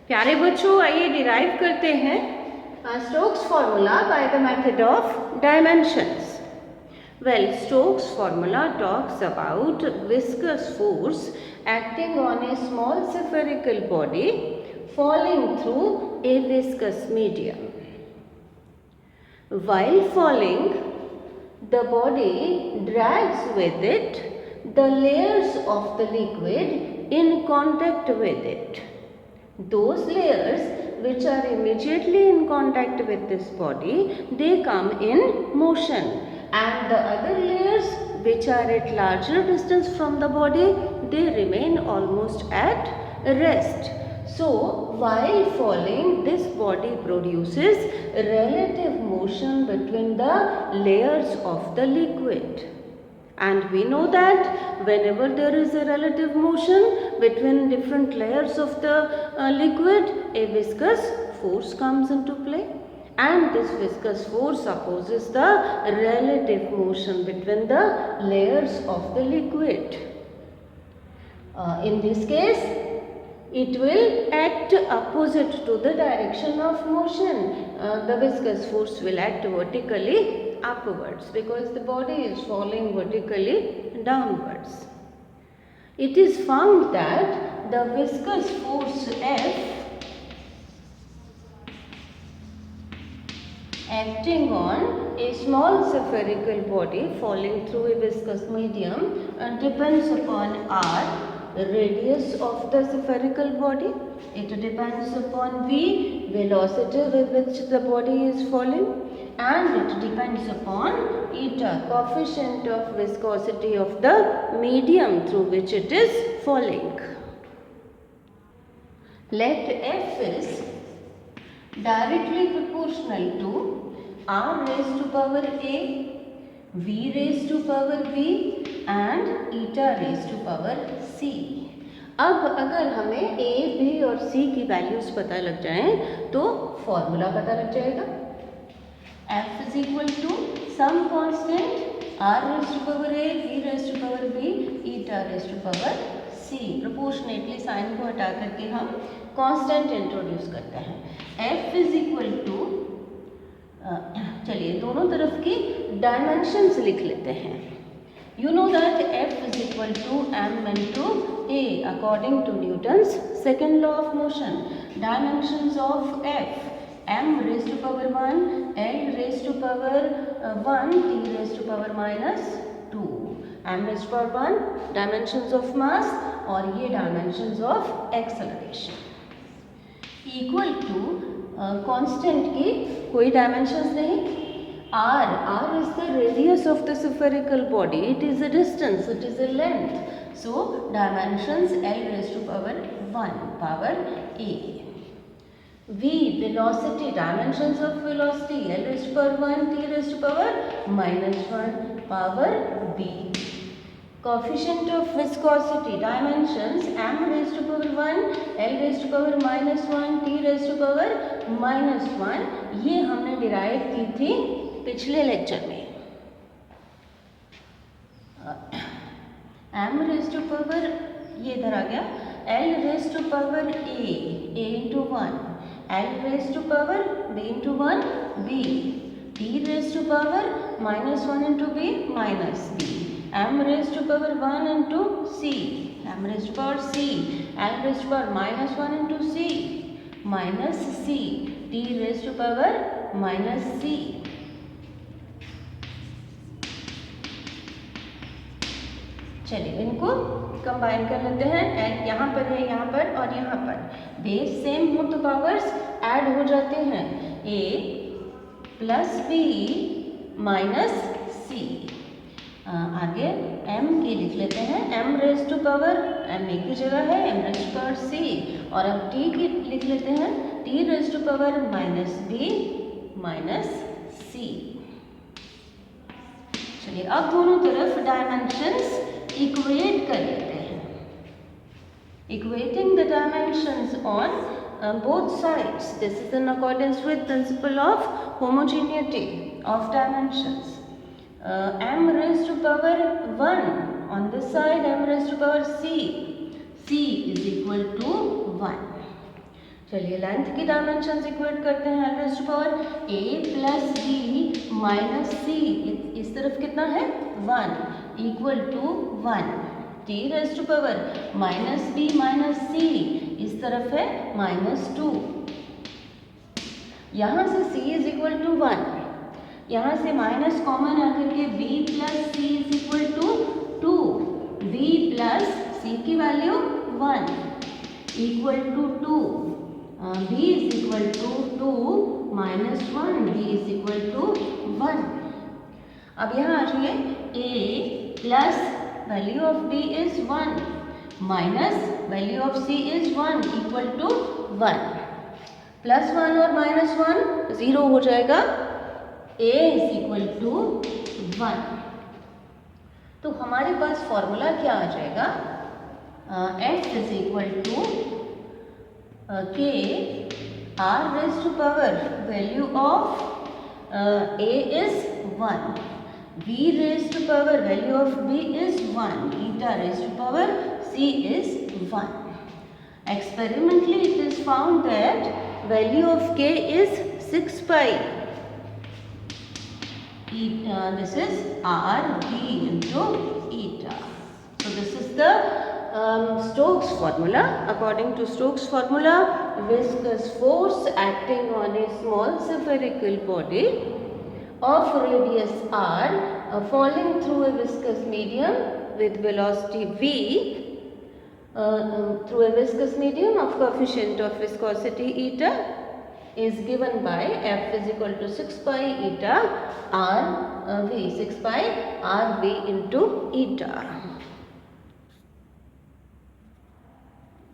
प्यारे बच्चों, आइए डिराइव करते हैं Stokes formula by the method of dimensions. Well, Stokes' formula talks about viscous force acting on a small spherical body falling through a viscous medium. While falling, the body drags with it the layers of the liquid in contact with it. Those layers which are immediately in contact with this body, they come in motion, and the other layers which are at larger distance from the body, they remain almost at rest. So while falling, this body produces relative motion between the layers of the liquid. And we know that whenever there is a relative motion between different layers of the liquid, a viscous force comes into play. And this viscous force opposes the relative motion between the layers of the liquid. In this case, it will act opposite to the direction of motion. The viscous force will act vertically upwards because the body is falling vertically downwards. It is found that the viscous force F acting on a small spherical body falling through a viscous medium depends upon R, the radius of the spherical body. It depends upon V, velocity with which the body is falling, and it depends upon eta, coefficient of viscosity of the medium through which it is falling. Let F is directly proportional to R raised to power A, V raised to power B and eta raised to power C. अब अगर हमें A, B और C की values पता लग जाएं तो formula पता लग जाएगा. F is equal to some constant R raised to power A, V raised to power B, eta raised to power C. Proportionately sine को हटा करके हम कांस्टेंट इंट्रोड्यूस करते हैं. F is equal to चलिए दोनों तरफ की डायमेंशंस लिख लेते हैं. You know that F is equal to m into A according to Newton's second law of motion. Dimensions of F: m raised to power 1, L raised to power 1, T raised to power minus 2. m raised to power 1 dimensions of mass और ये dimensions of acceleration. Equal to constant की कोई dimensions नहीं. R is the radius of the spherical body. It is a distance, it is a length. So dimensions L raised to power 1 power A. V, velocity, dimensions of velocity L raised to power 1, T raised to power minus 1 power B. Coefficient of viscosity, dimensions m raised to power 1, L raised to power minus 1, T raised to power minus 1. ये हमने derive की थी पिछले lecture में. m raised to power ये इधर आ गया. L raised to power A into 1, L raised to power B into 1 B, T raised to power minus 1 into B minus B, m raised to power 1 into C, m raised to power C, L raised to power minus 1 into C minus C, T raised to power minus C. चलिए इनको combine कर लेते हैं. यहाँ पर है, यहाँ पर और यहाँ पर बेस सेम हो तो पावर्स ऐड हो जाते हैं. A plus B minus C. आगे m की लिख लेते हैं. m raise to power m एक ही जगह है, m raise to power c. और अब t की लिख लेते हैं. t raise to power minus b minus c. चलिए अब दोनों तरफ डायमेंशंस इक्वेट कर लेते हैं. Equating the dimensions on both sides. This is in accordance with principle of homogeneity of dimensions. M raised to power 1 on this side, m raised to power c. c is equal to 1. चलिए length की dimensions equate करते हैं। L raise to power a plus b minus c, इस तरफ कितना है 1 equal to 1। t raise to power minus b minus c, इस तरफ है -2। यहाँ से c इज इक्वल टू 1, यहाँ से माइनस कॉमन आकर के b plus c is equal to 2। b plus c की value 1 equal to 2। b is equal to 2 minus 1, b is equal to 1। अब यहाँ आ जाइए, a plus value of b is 1 minus value of c is 1 equal to 1। Plus 1 और minus 1 0 हो जाएगा, a is equal to 1। तो हमारे पास formula क्या आ जाएगा, f is equal to k r raise to power value of a is 1, b raise to power value of b is 1, eta raise to power c is 1. Experimentally it is found that value of k is 6 pi. This is r v into eta. So this is the Stokes formula. According to Stokes formula, viscous force acting on a small spherical body of radius r falling through a viscous medium with velocity v through a viscous medium of coefficient of viscosity eta is given by f is equal to 6 pi eta r v, 6 pi r v into eta.